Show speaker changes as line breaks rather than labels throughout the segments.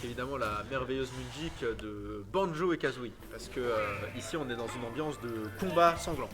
évidemment la merveilleuse musique de Banjo et Kazooie. Parce que ici on est dans une ambiance de combat sanglant.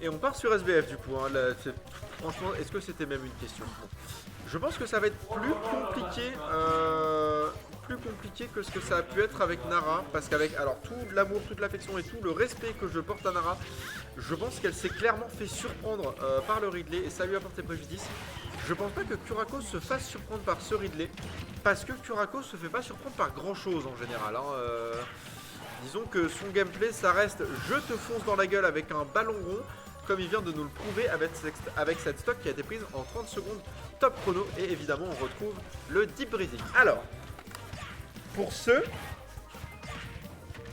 Et on part sur SBF du coup. Hein. Là, franchement, est-ce que c'était même une question? Bon. Je pense que ça va être plus compliqué que ce que ça a pu être avec Nara. Parce qu'avec alors tout l'amour, toute l'affection et tout le respect que je porte à Nara, je pense qu'elle s'est clairement fait surprendre par le Ridley et ça lui a porté préjudice. Je pense pas que Kurako se fasse surprendre par ce Ridley, parce que Kurako se fait pas surprendre par grand chose en général. Hein. Disons que son gameplay, ça reste je te fonce dans la gueule avec un ballon rond, comme il vient de nous le prouver avec cette stock qui a été prise en 30 secondes top chrono. Et évidemment, on retrouve le deep breathing. Alors, pour ceux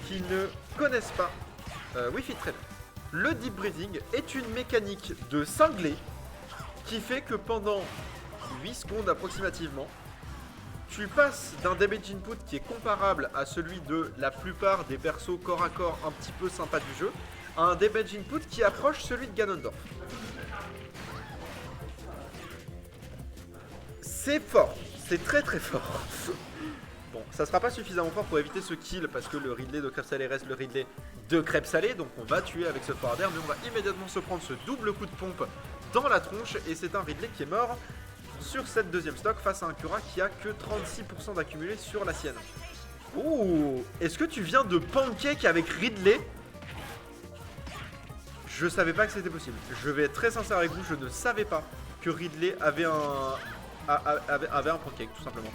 qui ne connaissent pas Wi-Fi Trainer, le deep breathing est une mécanique de cinglé qui fait que pendant 8 secondes approximativement, tu passes d'un damage input qui est comparable à celui de la plupart des persos corps à corps un petit peu sympa du jeu, à un damage input qui approche celui de Ganondorf. C'est fort, c'est très très fort. Bon, ça sera pas suffisamment fort pour éviter ce kill parce que le Ridley de crêpe salée reste le Ridley de crêpe salée, donc on va tuer avec ce forwarder, mais on va immédiatement se prendre ce double coup de pompe dans la tronche et c'est un Ridley qui est mort sur cette deuxième stock face à un Cura qui a que 36% d'accumulé sur la sienne. Ouh, est-ce que tu viens de pancake avec Ridley? Je savais pas que c'était possible. Je vais être très sincère avec vous, je ne savais pas que Ridley avait un pancake tout simplement.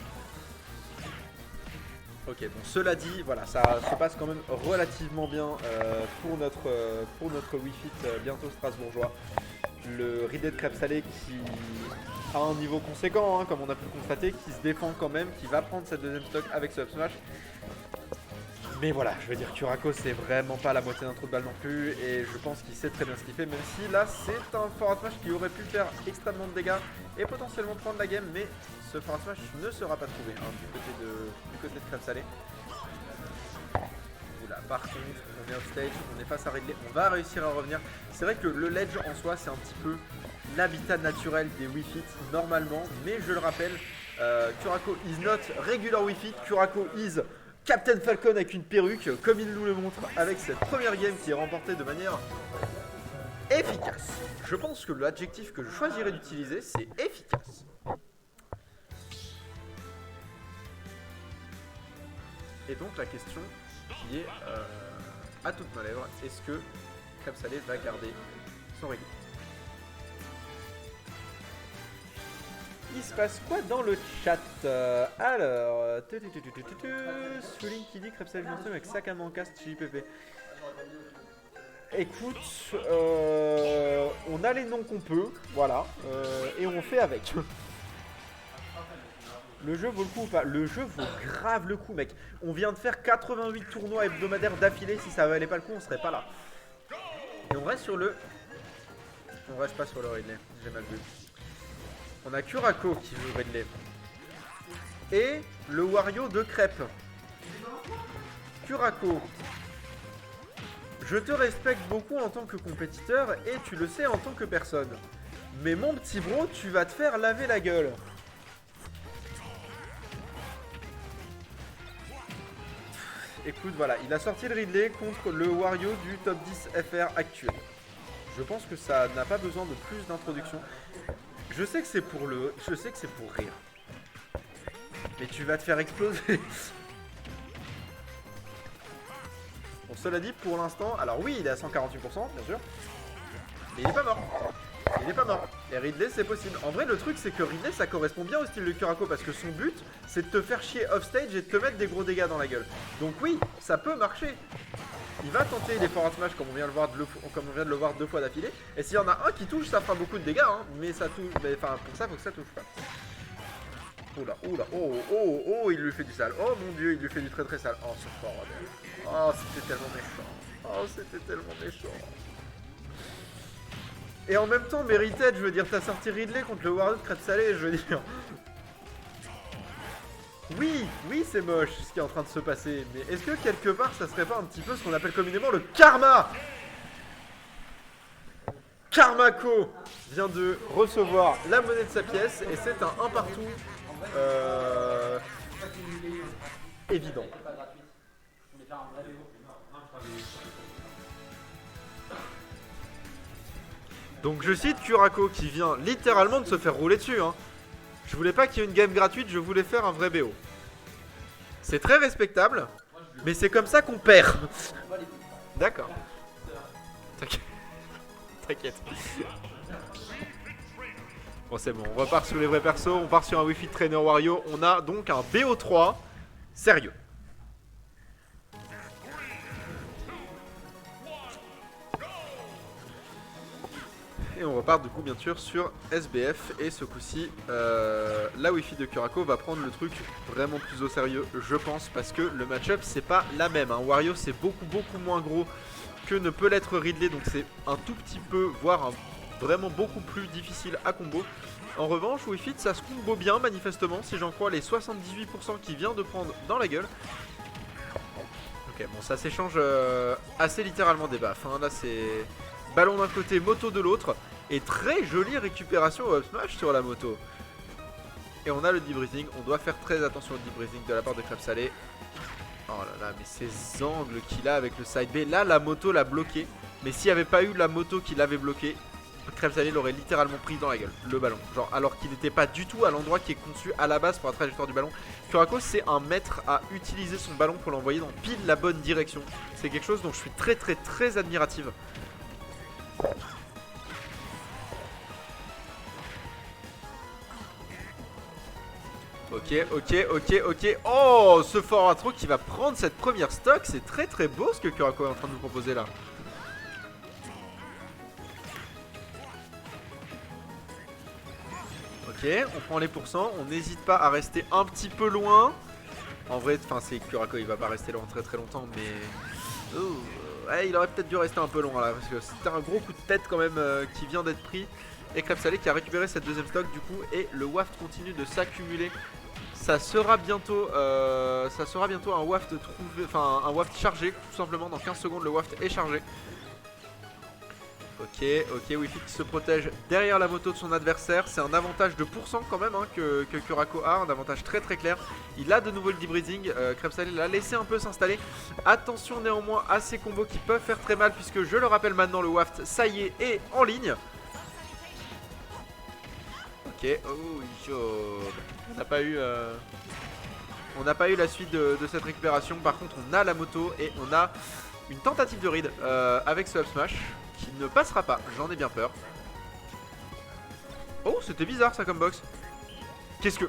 Ok, bon, cela dit, voilà, ça se passe quand même relativement bien pour notre Wi-Fi bientôt strasbourgeois. Le Ridley de crêpe salée qui a un niveau conséquent, hein, comme on a pu le constater, qui se défend quand même, qui va prendre cette deuxième stock avec ce up smash. Mais voilà, je veux dire, Kurako c'est vraiment pas la moitié d'un trou de balle non plus, et je pense qu'il sait très bien ce qu'il fait, même si là c'est un forward smash qui aurait pu faire extrêmement de dégâts et potentiellement prendre la game, mais ce forward smash ne sera pas trouvé hein, du côté de crêpe salée. Oula, par contre, on est off stage, on est face à Ridley, on va réussir à revenir. C'est vrai que le ledge en soi c'est un petit peu l'habitat naturel des Wii Fit normalement, mais je le rappelle, Kurako is not regular Wii Fit, Kurako is Captain Falcon avec une perruque, comme il nous le montre avec cette première game qui est remportée de manière efficace. Je pense que l'adjectif que je choisirais d'utiliser, c'est efficace. Et donc la question qui est à toutes ma lèvre, est-ce que crêpe salée va garder son régime? Il se passe quoi dans le chat? Alors, Swilling qui dit crêpe salée monstrueux avec sac à mancast chez IPP. Écoute, on a les noms qu'on peut, voilà, et on fait avec. Le jeu vaut le coup ou pas? Le jeu vaut grave le coup, mec. On vient de faire 88 tournois hebdomadaires d'affilée. Si ça valait pas le coup, on serait pas là. Et on reste sur le... On reste pas sur le Ridley, j'ai mal vu. On a Kurako qui joue Ridley. Et le Wario de crêpe. Kurako. Je te respecte beaucoup en tant que compétiteur et tu le sais en tant que personne. Mais mon petit bro, tu vas te faire laver la gueule. Écoute, voilà, il a sorti le Ridley contre le Wario du top 10 FR actuel. Je pense que ça n'a pas besoin de plus d'introduction. Je sais que c'est pour rire. Mais tu vas te faire exploser. Bon, cela dit, pour l'instant, alors oui, il est à 148%, bien sûr. Mais il est pas mort. Il est pas mort. Et Ridley, c'est possible. En vrai, le truc, c'est que Ridley, ça correspond bien au style de Kurako parce que son but, c'est de te faire chier offstage et de te mettre des gros dégâts dans la gueule. Donc oui, ça peut marcher. Il va tenter les forward smash comme on vient de le voir 2 fois d'affilée. Et s'il y en a un qui touche, ça fera beaucoup de dégâts, hein. Mais ça touche. Enfin, pour ça, faut que ça touche pas. Oula, oula, oh, il lui fait du sale. Oh mon dieu, il lui fait du très très sale. Oh, ce forward. Oh, c'était tellement méchant. Oh, c'était tellement méchant. Et en même temps, Merited, je veux dire, t'as sorti Ridley contre le Wario de crêpe salée, je veux dire. Oui, c'est moche ce qui est en train de se passer, mais est-ce que quelque part ça serait pas un petit peu ce qu'on appelle communément le karma? Karmako vient de recevoir la monnaie de sa pièce et c'est un 1 partout évident. Donc je cite Kurako qui vient littéralement de se faire rouler dessus. Hein. Je voulais pas qu'il y ait une game gratuite, je voulais faire un vrai BO. C'est très respectable, mais c'est comme ça qu'on perd. D'accord. T'inquiète. Bon c'est bon, on repart sur les vrais persos, on part sur un Wi-Fi Trainer Wario. On a donc un BO3 sérieux. Et on repart du coup bien sûr sur SBF. Et ce coup-ci, la Wi-Fi de Kurako va prendre le truc vraiment plus au sérieux, je pense. Parce que le match-up c'est pas la même. Hein. Wario c'est beaucoup moins gros que ne peut l'être Ridley. Donc c'est un tout petit peu, voire vraiment beaucoup plus difficile à combo. En revanche, Wi-Fi ça se combo bien manifestement. Si j'en crois les 78% qu'il vient de prendre dans la gueule. Ok, bon ça s'échange assez littéralement des baffes. Hein. Là c'est... ballon d'un côté, moto de l'autre. Et très jolie récupération au up smash sur la moto. Et on a le debreathing. On doit faire très attention au debreathing de la part de Crêpe Salé. Oh là là, mais ces angles qu'il a avec le side B. Là, la moto l'a bloqué. Mais s'il n'y avait pas eu la moto qui l'avait bloqué, Crêpe Salé l'aurait littéralement pris dans la gueule, le ballon. Genre, alors qu'il n'était pas du tout à l'endroit qui est conçu à la base pour la trajectoire du ballon. Kurako, c'est un maître à utiliser son ballon pour l'envoyer dans pile la bonne direction. C'est quelque chose dont je suis très admirative. Ok. Oh, ce fort intro qui va prendre cette première stock. C'est très beau ce que Kurako est en train de nous proposer là. Ok, on prend les pourcents. On n'hésite pas à rester un petit peu loin. En vrai, enfin c'est Kurako, il va pas rester loin très longtemps. Mais ouais, il aurait peut-être dû rester un peu loin là. Parce que c'était un gros coup de tête quand même qui vient d'être pris. Et Crêpe Salé qui a récupéré cette deuxième stock du coup. Et le waft continue de s'accumuler. Ça sera bientôt un waft trouvé, enfin un waft chargé tout simplement. Dans 15 secondes le waft est chargé. Ok, Wi-Fi qui se protège derrière la moto de son adversaire. C'est un avantage de pourcent quand même hein, que Kurako a, un avantage très clair. Il a de nouveau le debreathing, Crêpe Salé l'a laissé un peu s'installer. Attention néanmoins à ces combos qui peuvent faire très mal, puisque je le rappelle maintenant, le waft ça y est en ligne. Ok, on n'a pas eu la suite de cette récupération. Par contre on a la moto et on a une tentative de read avec ce up smash qui ne passera pas, j'en ai bien peur. Oh, c'était bizarre ça comme box. Qu'est-ce que...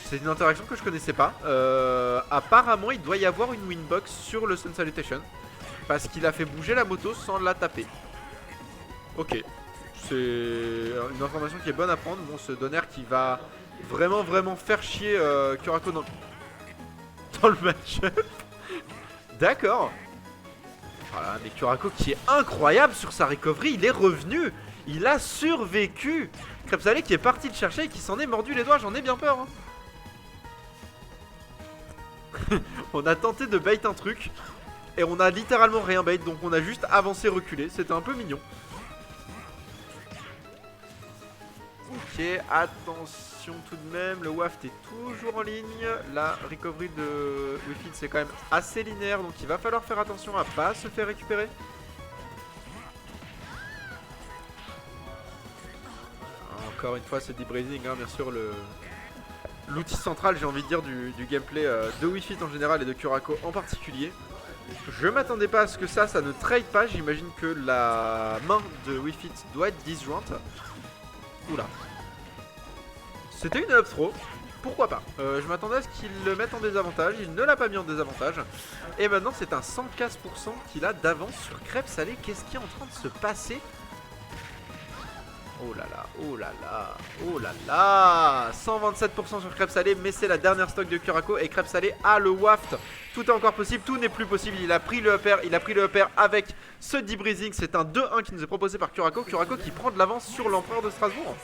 C'est une interaction que je connaissais pas. Apparemment il doit y avoir une winbox sur le Sun Salutation, parce qu'il a fait bouger la moto sans la taper. Ok, c'est une information qui est bonne à prendre. Bon, ce Donner qui va vraiment faire chier Kurako dans le match. D'accord. Voilà, mais Kurako qui est incroyable sur sa recovery, il est revenu. Il a survécu. Crêpe Salé qui est parti le chercher et qui s'en est mordu les doigts, j'en ai bien peur. Hein. On a tenté de bait un truc et on a littéralement rien bait, donc on a juste avancé reculé, c'était un peu mignon. Ok, attention tout de même, le waft est toujours en ligne. La recovery de Wi-Fi c'est quand même assez linéaire, donc il va falloir faire attention à pas se faire récupérer. Encore une fois ce debreathing, hein, bien sûr l'outil central j'ai envie de dire du gameplay de Wi-Fi en général et de Kurako en particulier. Je m'attendais pas à ce que ça ne trade pas, j'imagine que la main de Wi-Fi doit être disjointe. Oula. C'était une up throw, pourquoi pas. Je m'attendais à ce qu'il le mette en désavantage, il ne l'a pas mis en désavantage. Et maintenant c'est un 115% qu'il a d'avance sur Crêpe Salé. Qu'est-ce qui est en train de se passer? Oh là là, 127% sur Crêpe Salé, mais c'est la dernière stock de Kurako et Crêpe Salé a le waft. Tout est encore possible, tout n'est plus possible. Il a pris le upper, avec ce debreathing. C'est un 2-1 qui nous est proposé par Kurako. Kurako qui prend de l'avance sur l'empereur de Strasbourg.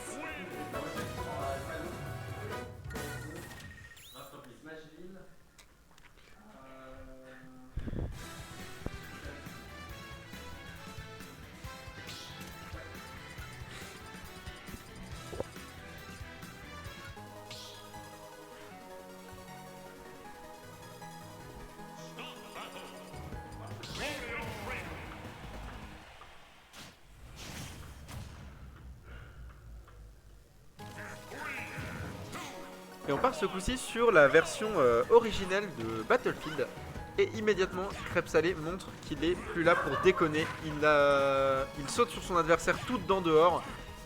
Et on part ce coup-ci sur la version originelle de Battlefield. Et immédiatement, Crêpe Salé montre qu'il est plus là pour déconner. Il saute sur son adversaire tout dedans dehors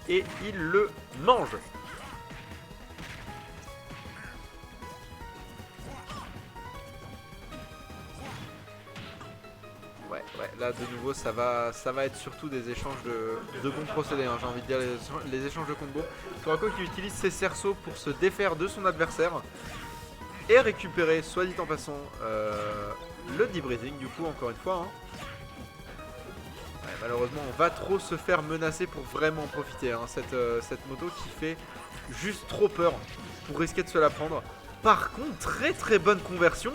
et il le mange. Ouais, là de nouveau ça va être surtout des échanges de bons procédés, hein, j'ai envie de dire les échanges de combos. Kurako qui utilise ses cerceaux pour se défaire de son adversaire et récupérer, soit dit en passant, le debreathing du coup encore une fois. Hein. Ouais, malheureusement on va trop se faire menacer pour vraiment en profiter, hein, cette moto qui fait juste trop peur pour risquer de se la prendre. Par contre très bonne conversion.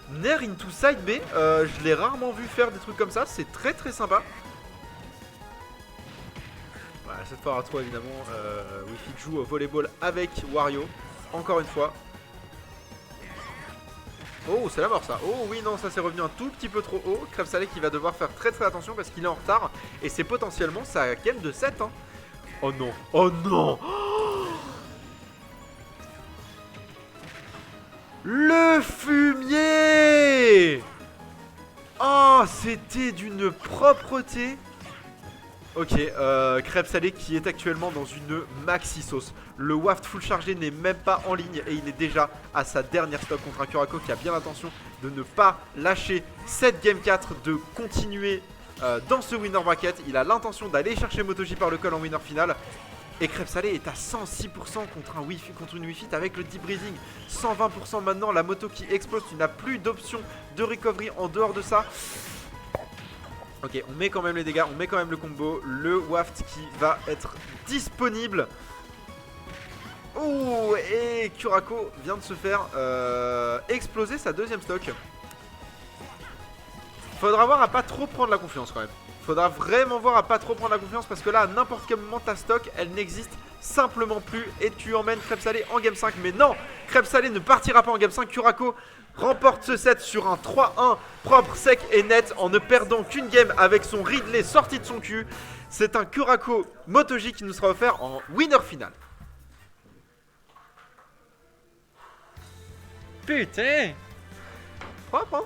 Nair into side B, je l'ai rarement vu faire des trucs comme ça, c'est très sympa. Voilà, cette fois à 3 évidemment, Wi-Fi joue au volleyball avec Wario, encore une fois. Oh, c'est la mort ça. Oh oui, non, ça s'est revenu un tout petit peu trop haut. Crêpe Salé qui va devoir faire très attention parce qu'il est en retard. Et c'est potentiellement sa game de 7. Hein. Oh non, oh non. Le fumier! Oh, c'était d'une propreté. Ok, Crêpe Salé qui est actuellement dans une maxi sauce. Le waft full chargé n'est même pas en ligne et il est déjà à sa dernière stock contre un Kurako qui a bien l'intention de ne pas lâcher cette game 4, de continuer dans ce winner bracket. Il a l'intention d'aller chercher MotoG par le col en winner final. Et Crêpe Salé est à 106% contre une Wi-Fi avec le deep breathing. 120% maintenant, la moto qui explose. Tu n'as plus d'option de recovery en dehors de ça. Ok, on met quand même les dégâts, on met quand même le combo. Le waft qui va être disponible. Oh, et Kurako vient de se faire exploser sa deuxième stock. Faudra voir à pas trop prendre la confiance quand même. Faudra vraiment voir à pas trop prendre la confiance parce que là, à n'importe quel moment, ta stock, elle n'existe simplement plus et tu emmènes Crêpe Salé en game 5. Mais non, Crêpe Salé ne partira pas en game 5. Kurako remporte ce set sur un 3-1 propre, sec et net en ne perdant qu'une game avec son Ridley sorti de son cul. C'est un Kurako MotoG qui nous sera offert en winner final. Putain, propre hein.